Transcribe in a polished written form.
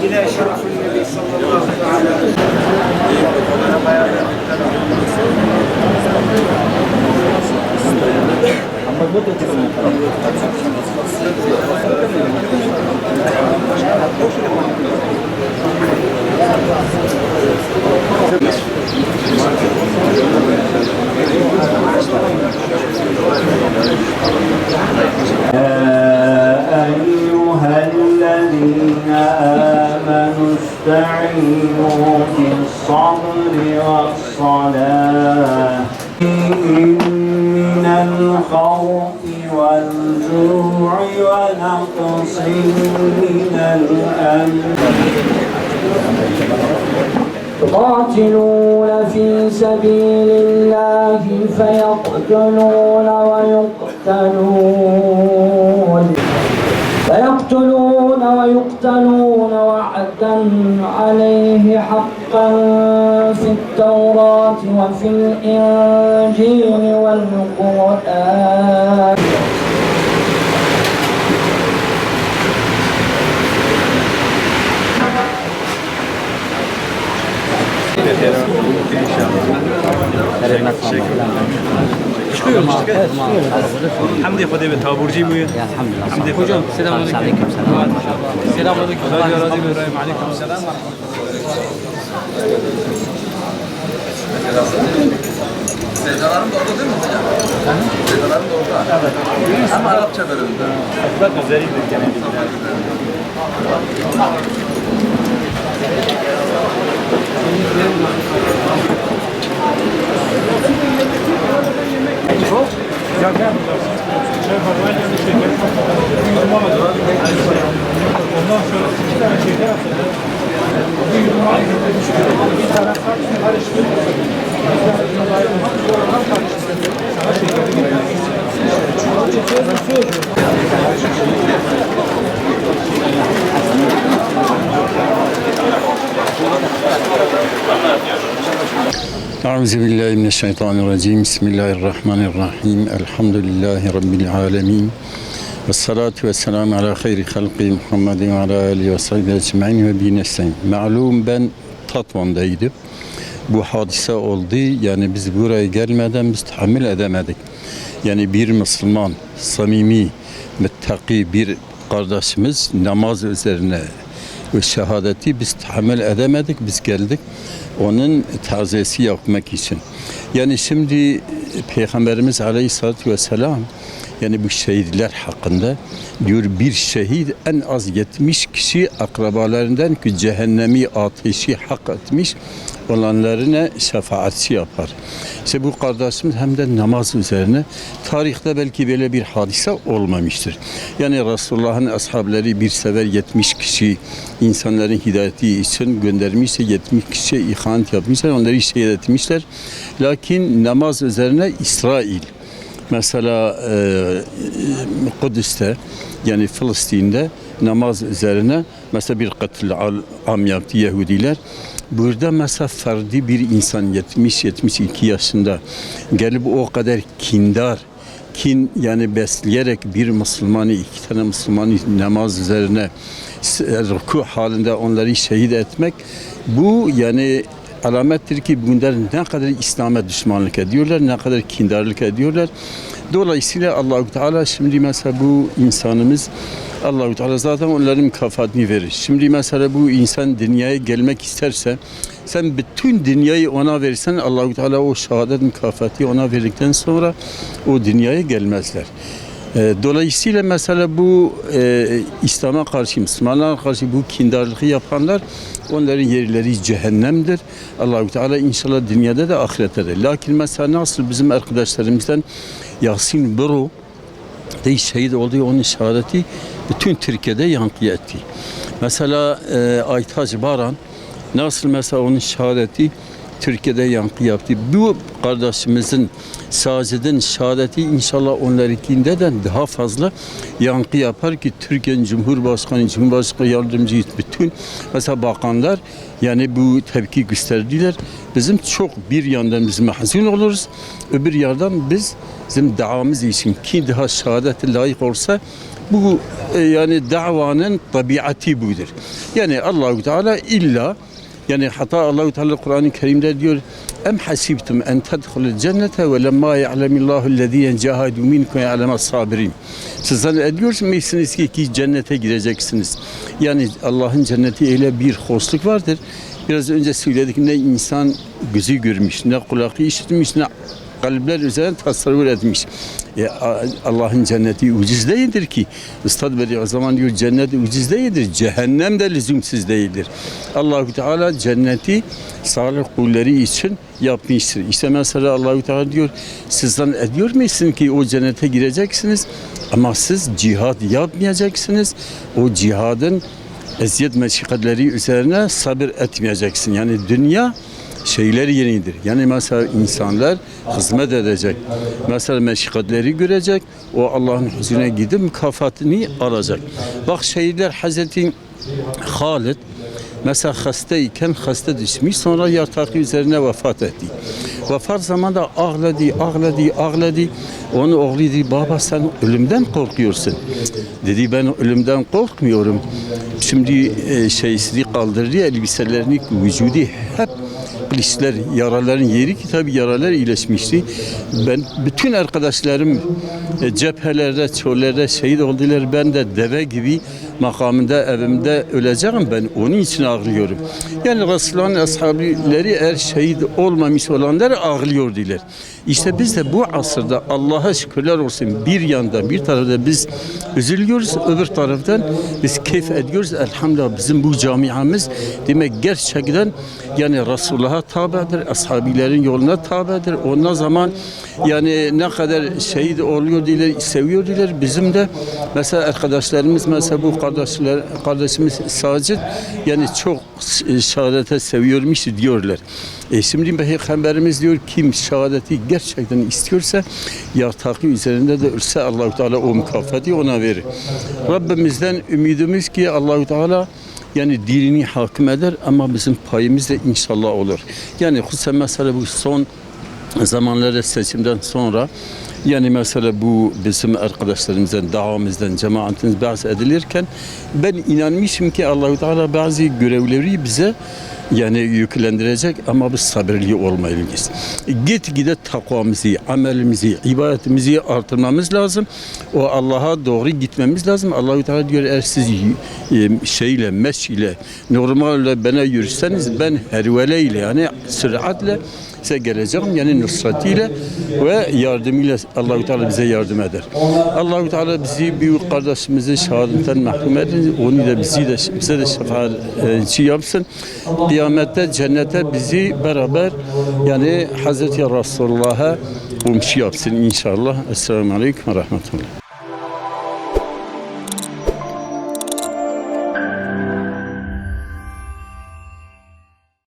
إلى شرف النبي صلى الله عليه أيها الذين آمنوا استعينوا بالصبر والصلاة من الخوف والجوع ونقص من الأمن يقاتلون في سبيل الله فيقتلون ويقتلون وعدا عليه حقا في التوراة وفي الإنجيل والقرآن حمدي خدي بتابورجي بويا الحمد لله حمدي hocam selamünaleyküm. Selamünaleyküm. İbrahim aleyküm selam. Sevdalarım da orada değil mi hocam? Sevdalarım da orada. Evet. Ama Arapça bölümünde. Bak üzeridir genellikle. Ondan sonra 2 tane şeker atacağız. Bir yudum bir tane karıştırıp sana şekeri Euzubillahimineşşeytanirracim. Bismillahirrahmanirrahim. Elhamdülillahi Rabbil alemin. Vessalatu vesselamu ala hayri halqi Muhammedin ve ala alihi ve sahbihi ecmaîn ve bi nestaîn. Malum ben Tatvan'daydım. Bu hadise oldu. Yani biz buraya gelmeden biz tahammül edemedik. Yani bir Müslüman, samimi, müttaki bir kardeşimiz namaz üzerine ve şehadeti biz tahammül edemedik. Biz geldik onun taziyesi yapmak için. Yani şimdi Peygamberimiz Aleyhisselatü Vesselam yani bu şehitler hakkında diyor bir şehit en az 70 kişi akrabalarından ki cehennemi ateşi hak etmiş olanlarına şefaatçi yapar. İşte bu kardeşimiz hem de namaz üzerine tarihte belki böyle bir hadise olmamıştır. Yani Resulullah'ın ashabları bir sefer 70 kişi insanların hidayeti için göndermişse 70 kişiye ihanet yapmışlar, onları şehit etmişler. Lakin namaz üzerine İsrail mesela Kudüs'te yani Filistin'de namaz üzerine mesela bir katil am yaptı Yahudiler. Burada mesela ferdi bir insan 70-72 yaşında gelip o kadar kin yani besleyerek bir Müslümanı, 2 tane Müslümanı namaz üzerine ruku halinde onları şehit etmek bu yani alamettir ki bunlar ne kadar İslam'a düşmanlık ediyorlar, ne kadar kindarlık ediyorlar. Dolayısıyla Allah-u Teala şimdi mesela bu insanımız Allah-u Teala zaten onların mükafatını verir. Şimdi mesela bu insan dünyaya gelmek isterse sen bütün dünyayı ona verirsen Allah-u Teala o şehadet mükafatı ona verdikten sonra o dünyaya gelmezler. Dolayısıyla mesela bu İslam'a karşı, Müslümanlara karşı bu kindarlığı yapanlar onların yerleri cehennemdir. Allah-u Teala inşallah dünyada da ahirette de. Lakin mesela nasıl bizim arkadaşlarımızdan Yasin Bero de şehit olduğu onun şehadeti bütün Türkiye'de yankı etti. Mesela Aytaç Baran nasıl mesela onun şehadeti Türkiye'de yankı yaptı. Bu kardeşimizin Sacit'in şehadeti inşallah onlarınkinden de daha fazla yankı yapar ki Türkiye'nin Cumhurbaşkanı, Cumhurbaşkanı yardımcısı, bütün mesela bakanlar yani bu tepki gösterdiler. Bizim çok bir yandan biz mahzun oluruz, öbür yandan bizim davamız için kim daha şehadete layık olsa bu yani davanın tabiatı budur. Yani Allahu Teala illa yani hatta Allahu Teala Kur'an-ı Kerim'de diyor: "Em hasibtum en tedhulul cennete ve lemma ya'lemillahu cahadu minkum ya'lemas sabirin." Siz zannediyorsunuz ki cennete gireceksiniz. Yani Allah'ın cenneti öyle bir hoşluk vardır. Biraz önce söyledik, ne insan gözü görmüş, ne kulağı işitmiş, ne kalpler üzerine tasavvur etmiş. Allah'ın cenneti ucuz değildir ki. Üstad Bediüzzaman zaman diyor cennet ucuz değildir. Cehennem de lüzumsuz değildir. Allahu Teala cenneti salih kulları için yapmıştır. İşte mesela Allahu Teala diyor sizden ediyor musunuz ki o cennete gireceksiniz ama siz cihad yapmayacaksınız. O cihadın eziyet meşakkatleri üzerine sabır etmeyeceksin. Yani dünya şeyler yenidir. Yani mesela insanlar hizmet edecek. Mesela meşakkatleri görecek. O Allah'ın huzuruna gidip mükafatını alacak. Bak şehitler Hazreti Halid mesela hastayken hasta düşmüş, sonra yatağı üzerine vefat etti. Vefat zamanında ağladı. Onun oğlu dedi, baba sen ölümden korkuyorsun. Dedi ben ölümden korkmuyorum. Şimdi şeysini kaldırdı, elbiselerini, vücudu hep kılıçlar, yaraların yeri ki tabi yaralar iyileşmişti. Ben bütün arkadaşlarım cephelerde, çöllerde şehit oldular. Ben de deve gibi makamında evimde öleceğim. Ben onun için ağlıyorum. Yani Resulullah'ın ashabileri eğer şehit olmamış olanlar ağlıyordular. İşte biz de bu asırda Allah'a şükürler olsun bir yandan bir tarafta biz üzülüyoruz, öbür taraftan biz keyif ediyoruz. Elhamdülillah bizim bu camiamız demek gerçekten yani Resulullah'a tabidir, ashabilerin yoluna tabidir. Ondan zaman yani ne kadar şehit oluyor diler, seviyor diler. Bizim de mesela arkadaşlarımız mesela bu kardeşimiz Sacit yani çok şehadete seviyormuş diyorlar. Şimdi Peygamberimiz diyor kim şehadeti gerçekten istiyorsa yatağı üzerinde de ölse Allah-u Teala o mükafatı ona verir. Rabbimizden ümidimiz ki Allah-u Teala yani dinini hakim eder ama bizim payımız da inşallah olur. Yani hususen mesela bu son zamanlarda seçimden sonra yani mesela bu bizim arkadaşlarımızdan, davamızdan, cemaatimiz bahsedilirken ben inanmışım ki Allah-u Teala bazı görevleri bize yani yüklendirecek ama biz sabırlı olmalıyız. Gitgide takvamızı, amelimizi, ibadetimizi artırmamız lazım. O Allah'a doğru gitmemiz lazım. Allah-u Teala diyor eğer siz meşile, normalde bana yürürseniz ben herveleyle yani süratle size geleceğim yani nusratiyle ve yardımıyla Allah-u Teala bize yardım eder. Allah-u Teala bizi bir kardeşimizin şehadetinden mahrum edin. Onu da bize de şefaatçi yapsın. Kıyamette cennete bizi beraber yani Hazreti Resulullah'a komşu yapsın inşallah. Esselamu Aleyküm ve Rahmetullah.